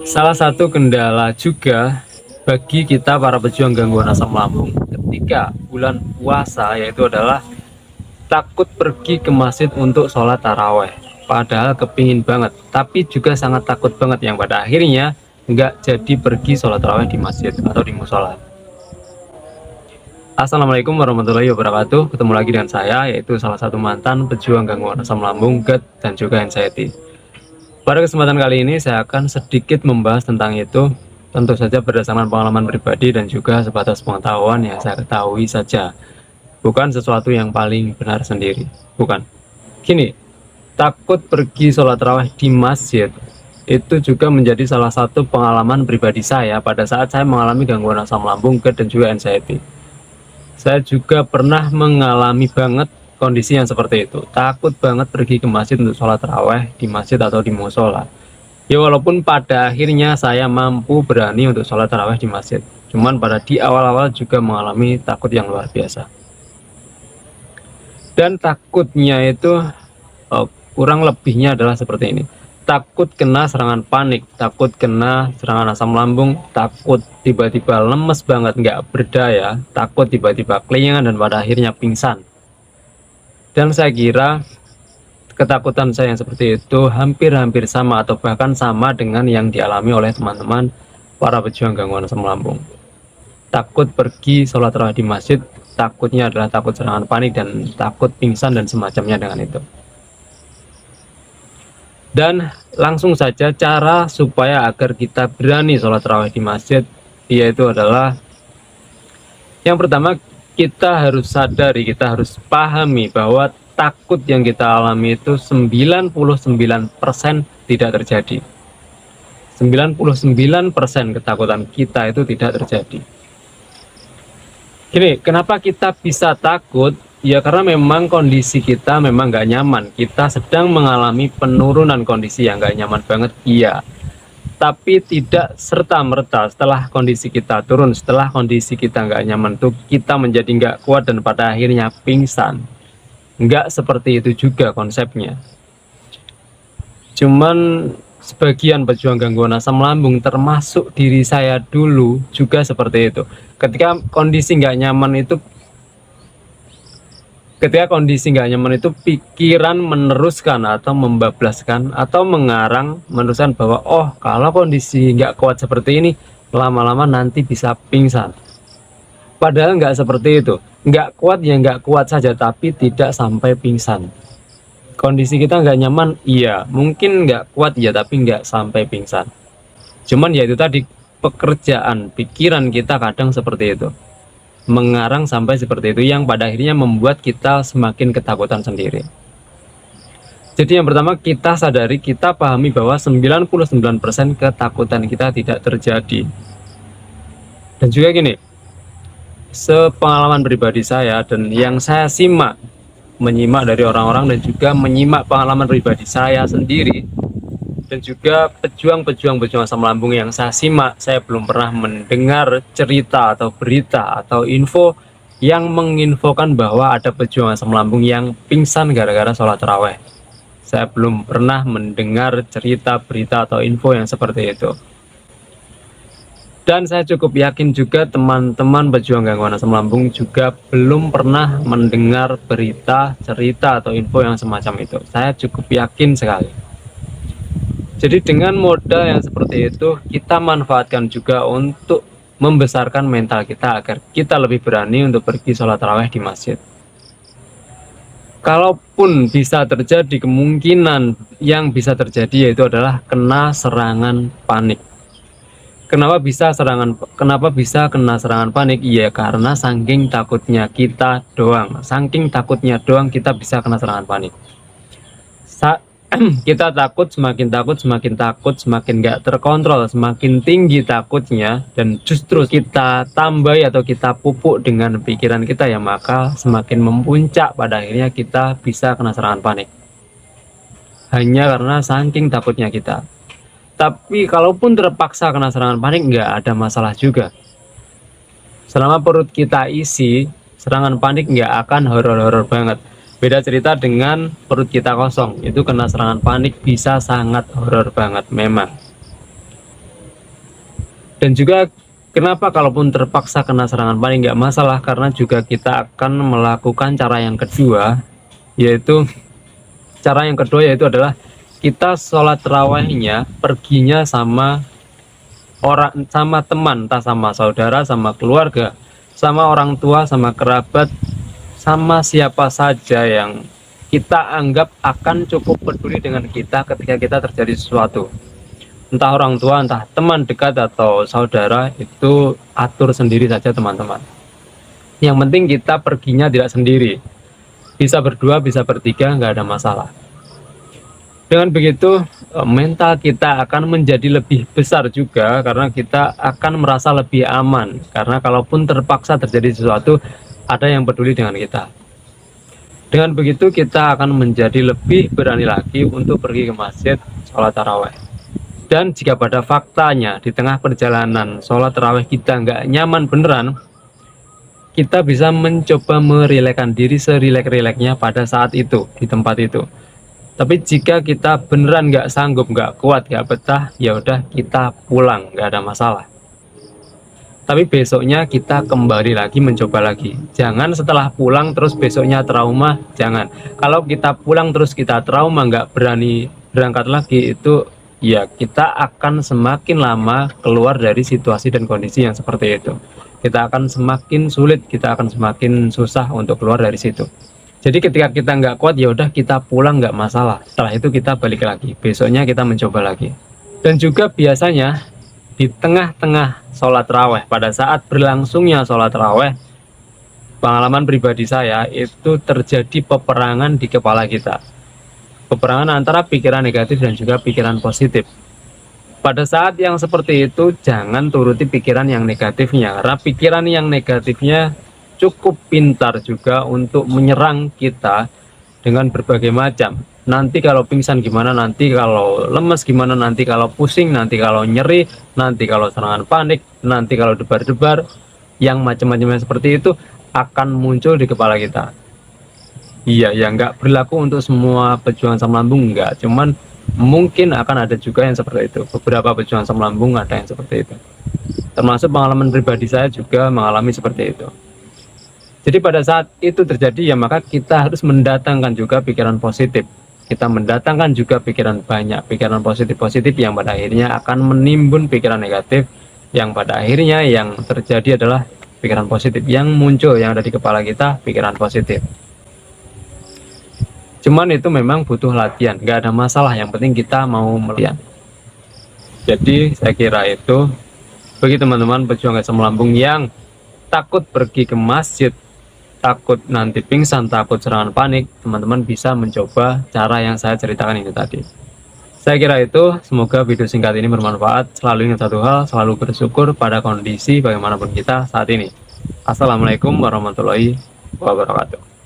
Salah satu kendala juga bagi kita para pejuang gangguan asam lambung ketika bulan puasa yaitu adalah takut pergi ke masjid untuk sholat taraweh. Padahal kepingin banget, tapi juga sangat takut banget yang pada akhirnya nggak jadi pergi sholat taraweh di masjid atau di musola. Assalamualaikum warahmatullahi wabarakatuh. Ketemu lagi dengan saya, yaitu salah satu mantan pejuang gangguan asam lambung, GERD, dan juga anxiety. Pada kesempatan kali ini saya akan sedikit membahas tentang itu, tentu saja berdasarkan pengalaman pribadi dan juga sebatas pengetahuan yang saya ketahui saja. Bukan sesuatu yang paling benar sendiri, bukan. Gini, takut pergi sholat tarawih di masjid itu juga menjadi salah satu pengalaman pribadi saya pada saat saya mengalami gangguan asam lambung, GERD, dan juga anxiety. Saya juga pernah mengalami banget kondisi yang seperti itu. Takut banget pergi ke masjid untuk sholat taraweh di masjid atau di musola. Ya walaupun pada akhirnya saya mampu berani untuk sholat taraweh di masjid. Cuman pada di awal-awal juga mengalami takut yang luar biasa. Dan takutnya itu kurang lebihnya adalah seperti ini. Takut kena serangan panik, takut kena serangan asam lambung, takut tiba-tiba lemes banget, nggak berdaya, takut tiba-tiba kelingan dan pada akhirnya pingsan. Dan saya kira ketakutan saya yang seperti itu hampir-hampir sama atau bahkan sama dengan yang dialami oleh teman-teman para pejuang gangguan asam lambung. Takut pergi sholat tarawih di masjid, takutnya adalah takut serangan panik dan takut pingsan dan semacamnya dengan itu. Dan langsung saja cara supaya agar kita berani sholat tarawih di masjid, yaitu adalah yang pertama, kita harus sadari, kita harus pahami bahwa takut yang kita alami itu 99% tidak terjadi. 99% ketakutan kita itu tidak terjadi. Gini, kenapa kita bisa takut? Ya karena memang kondisi kita memang nggak nyaman. Kita sedang mengalami penurunan kondisi yang nggak nyaman banget, iya. Tapi tidak serta-merta setelah kondisi kita turun, setelah kondisi kita nggak nyaman tuh kita menjadi nggak kuat dan pada akhirnya pingsan. Nggak seperti itu juga konsepnya. Cuman sebagian pejuang gangguan asam lambung termasuk diri saya dulu juga seperti itu. Ketika kondisi nggak nyaman itu pikiran meneruskan atau membablaskan atau mengarang meneruskan bahwa oh kalau kondisi nggak kuat seperti ini lama-lama nanti bisa pingsan. Padahal nggak seperti itu, nggak kuat ya nggak kuat saja tapi tidak sampai pingsan. Kondisi kita nggak nyaman, iya mungkin nggak kuat ya tapi nggak sampai pingsan. Cuman ya itu tadi, pekerjaan pikiran kita kadang seperti itu, mengarang sampai seperti itu yang pada akhirnya membuat kita semakin ketakutan sendiri. Jadi yang pertama kita sadari, kita pahami bahwa 99% ketakutan kita tidak terjadi. Dan juga gini, sepengalaman pribadi saya dan yang saya menyimak dari orang-orang dan juga menyimak pengalaman pribadi saya sendiri dan juga pejuang asam lambung yang saya simak, saya belum pernah mendengar cerita atau berita atau info yang menginfokan bahwa ada pejuang asam lambung yang pingsan gara-gara sholat taraweh. Saya belum pernah mendengar cerita, berita atau info yang seperti itu. Dan saya cukup yakin juga teman-teman pejuang gangguan asam lambung juga belum pernah mendengar berita, cerita atau info yang semacam itu. Saya cukup yakin sekali. Jadi dengan modal yang seperti itu, kita manfaatkan juga untuk membesarkan mental kita agar kita lebih berani untuk pergi sholat tarawih di masjid. Kalaupun bisa terjadi, kemungkinan yang bisa terjadi yaitu adalah kena serangan panik. Kenapa bisa kena serangan panik? Iya karena saking takutnya kita doang, kita bisa kena serangan panik. Kita takut, semakin nggak terkontrol, semakin tinggi takutnya, dan justru kita tambahi atau kita pupuk dengan pikiran kita ya, maka semakin memuncak, pada akhirnya kita bisa kena serangan panik hanya karena saking takutnya kita. Tapi kalaupun terpaksa kena serangan panik nggak ada masalah juga, selama perut kita isi, serangan panik nggak akan horor-horor banget. Beda cerita dengan perut kita kosong, itu kena serangan panik bisa sangat horor banget memang. Dan juga kenapa kalaupun terpaksa kena serangan panik nggak masalah, karena juga kita akan melakukan cara yang kedua, yaitu adalah kita sholat tarawihnya perginya sama orang, sama teman, entah sama saudara, sama keluarga, sama orang tua, sama kerabat, sama siapa saja yang kita anggap akan cukup peduli dengan kita ketika kita terjadi sesuatu. Entah orang tua, entah teman dekat atau saudara, itu atur sendiri saja teman-teman. Yang penting kita perginya tidak sendiri, bisa berdua, bisa bertiga, nggak ada masalah. Dengan begitu mental kita akan menjadi lebih besar juga, karena kita akan merasa lebih aman, karena kalaupun terpaksa terjadi sesuatu, ada yang peduli dengan kita. Dengan begitu kita akan menjadi lebih berani lagi untuk pergi ke masjid sholat taraweh. Dan jika pada faktanya di tengah perjalanan sholat taraweh kita nggak nyaman beneran, kita bisa mencoba merilekkan diri serilek-rileknya pada saat itu, di tempat itu. Tapi jika kita beneran nggak sanggup, nggak kuat, nggak betah, ya udah kita pulang, nggak ada masalah. Tapi besoknya kita kembali lagi mencoba lagi. Jangan setelah pulang terus besoknya trauma, jangan. Kalau kita pulang terus kita trauma, nggak berani berangkat lagi, itu ya kita akan semakin lama keluar dari situasi dan kondisi yang seperti itu. Kita akan semakin sulit, kita akan semakin susah untuk keluar dari situ. Jadi ketika kita nggak kuat, ya udah kita pulang, nggak masalah. Setelah itu kita balik lagi, besoknya kita mencoba lagi. Dan juga biasanya di tengah-tengah sholat raweh, pada saat berlangsungnya sholat raweh, pengalaman pribadi saya itu terjadi peperangan di kepala kita. Peperangan antara pikiran negatif dan juga pikiran positif. Pada saat yang seperti itu jangan turuti pikiran yang negatifnya, karena pikiran yang negatifnya cukup pintar juga untuk menyerang kita dengan berbagai macam. Nanti kalau pingsan gimana, nanti kalau lemes gimana, nanti kalau pusing, nanti kalau nyeri, nanti kalau serangan panik, nanti kalau debar-debar, yang macam-macamnya seperti itu akan muncul di kepala kita. Iya, ya nggak berlaku untuk semua pejuang asam lambung, nggak. Cuman mungkin akan ada juga yang seperti itu. Beberapa pejuang asam lambung ada yang seperti itu. Termasuk pengalaman pribadi saya juga mengalami seperti itu. Jadi pada saat itu terjadi, ya maka kita harus mendatangkan juga pikiran positif. Kita mendatangkan juga pikiran banyak, pikiran positif-positif yang pada akhirnya akan menimbun pikiran negatif, yang pada akhirnya yang terjadi adalah pikiran positif yang muncul, yang ada di kepala kita, pikiran positif. Cuman itu memang butuh latihan, nggak ada masalah, yang penting kita mau melihat. Jadi saya kira itu bagi teman-teman pejuang asam lambung yang takut pergi ke masjid, takut nanti pingsan, takut serangan panik, teman-teman bisa mencoba cara yang saya ceritakan ini tadi. Saya kira itu, semoga video singkat ini bermanfaat. Selalu ingat satu hal, selalu bersyukur pada kondisi bagaimanapun kita saat ini. Assalamualaikum warahmatullahi wabarakatuh.